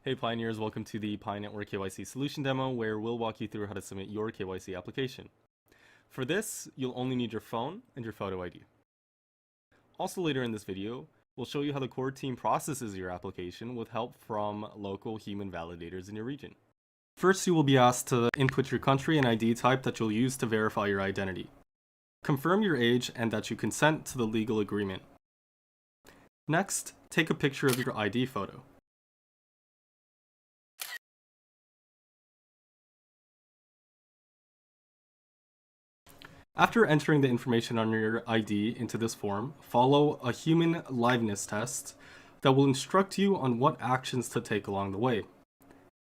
Hey Pioneers, welcome to the Pi Network KYC solution demo where we'll walk you through how to submit your KYC application. For this, you'll only need your phone and your photo ID. Also later in this video, we'll show you how the core team processes your application with help from local human validators in your region. First, you will be asked to input your country and ID type that you'll use to verify your identity. Confirm your age and that you consent to the legal agreement. Next, take a picture of your ID photo. After entering the information on your ID into this form, follow a human liveness test that will instruct you on what actions to take along the way.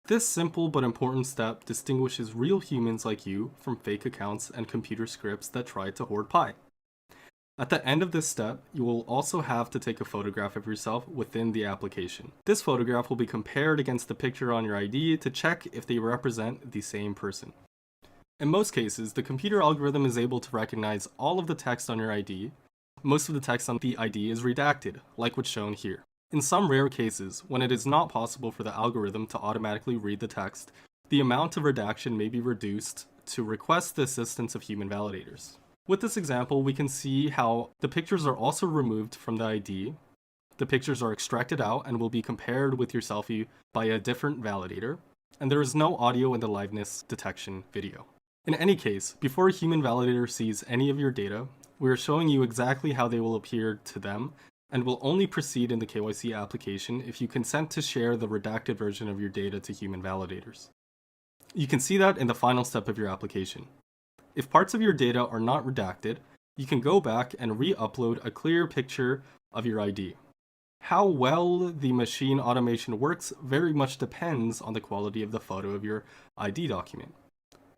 This simple but important step distinguishes real humans like you from fake accounts and computer scripts that try to hoard Pi. At the end of this step, you will also have to take a photograph of yourself within the application. This photograph will be compared against the picture on your ID to check if they represent the same person. In most cases, the computer algorithm is able to recognize all of the text on your ID. Most of the text on the ID is redacted, like what's shown here. In some rare cases, when it is not possible for the algorithm to automatically read the text, the amount of redaction may be reduced to request the assistance of human validators. With this example, we can see how the pictures are also removed from the ID. The pictures are extracted out and will be compared with your selfie by a different validator, and there is no audio in the liveness detection video. In any case, before a human validator sees any of your data, we are showing you exactly how they will appear to them and will only proceed in the KYC application if you consent to share the redacted version of your data to human validators. You can see that in the final step of your application. If parts of your data are not redacted, you can go back and re-upload a clear picture of your ID. How well the machine automation works very much depends on the quality of the photo of your ID document.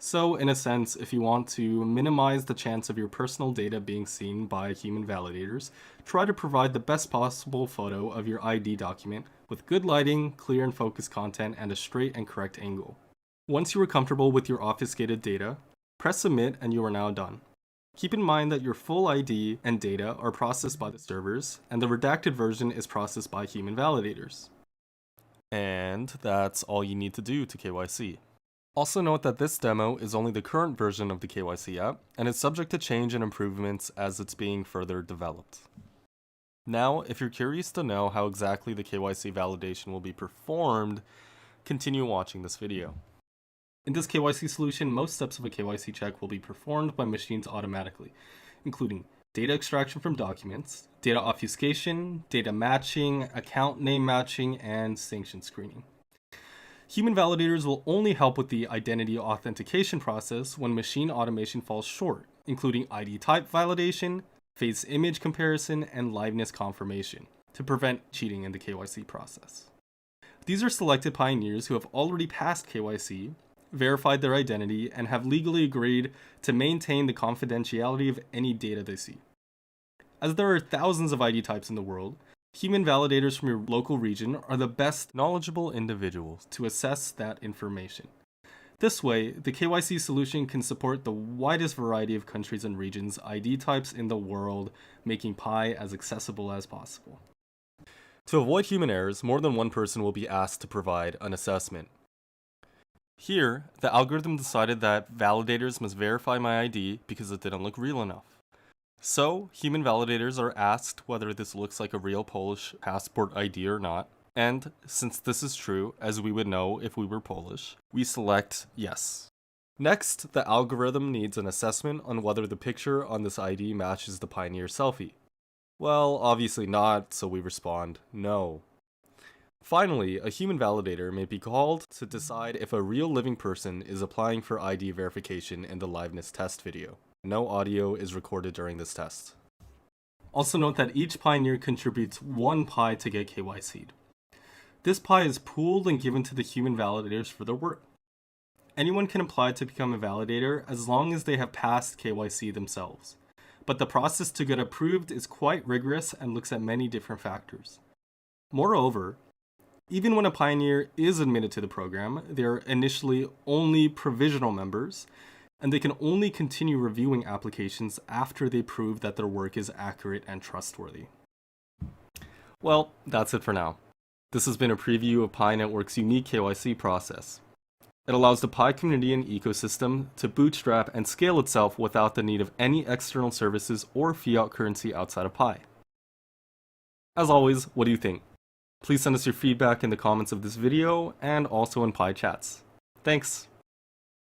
So, in a sense, if you want to minimize the chance of your personal data being seen by human validators, try to provide the best possible photo of your ID document with good lighting, clear and focused content, and a straight and correct angle. Once you are comfortable with your obfuscated data, press submit and you are now done. Keep in mind that your full ID and data are processed by the servers, and the redacted version is processed by human validators. And that's all you need to do to KYC. Also note that this demo is only the current version of the KYC app, and is subject to change and improvements as it's being further developed. Now, if you're curious to know how exactly the KYC validation will be performed, continue watching this video. In this KYC solution, most steps of a KYC check will be performed by machines automatically, including data extraction from documents, data obfuscation, data matching, account name matching, and sanction screening. Human validators will only help with the identity authentication process when machine automation falls short, including ID type validation, face image comparison, and liveness confirmation, to prevent cheating in the KYC process. These are selected pioneers who have already passed KYC, verified their identity, and have legally agreed to maintain the confidentiality of any data they see. As there are thousands of ID types in the world, human validators from your local region are the best knowledgeable individuals to assess that information. This way, the KYC solution can support the widest variety of countries and regions' ID types in the world, making Pi as accessible as possible. To avoid human errors, more than one person will be asked to provide an assessment. Here, the algorithm decided that validators must verify my ID because it didn't look real enough. So, human validators are asked whether this looks like a real Polish passport ID or not, and since this is true, as we would know if we were Polish, we select yes. Next, the algorithm needs an assessment on whether the picture on this ID matches the Pioneer selfie. Well, obviously not, so we respond no. Finally, a human validator may be called to decide if a real living person is applying for ID verification in the liveness test video. No audio is recorded during this test. Also note that each pioneer contributes 1 Pi to get KYC'd. This Pi is pooled and given to the human validators for their work. Anyone can apply to become a validator as long as they have passed KYC themselves. But the process to get approved is quite rigorous and looks at many different factors. Moreover, even when a pioneer is admitted to the program, they are initially only provisional members, and they can only continue reviewing applications after they prove that their work is accurate and trustworthy. Well, that's it for now. This has been a preview of Pi Network's unique KYC process. It allows the Pi community and ecosystem to bootstrap and scale itself without the need of any external services or fiat currency outside of Pi. As always, what do you think? Please send us your feedback in the comments of this video and also in Pi chats. Thanks!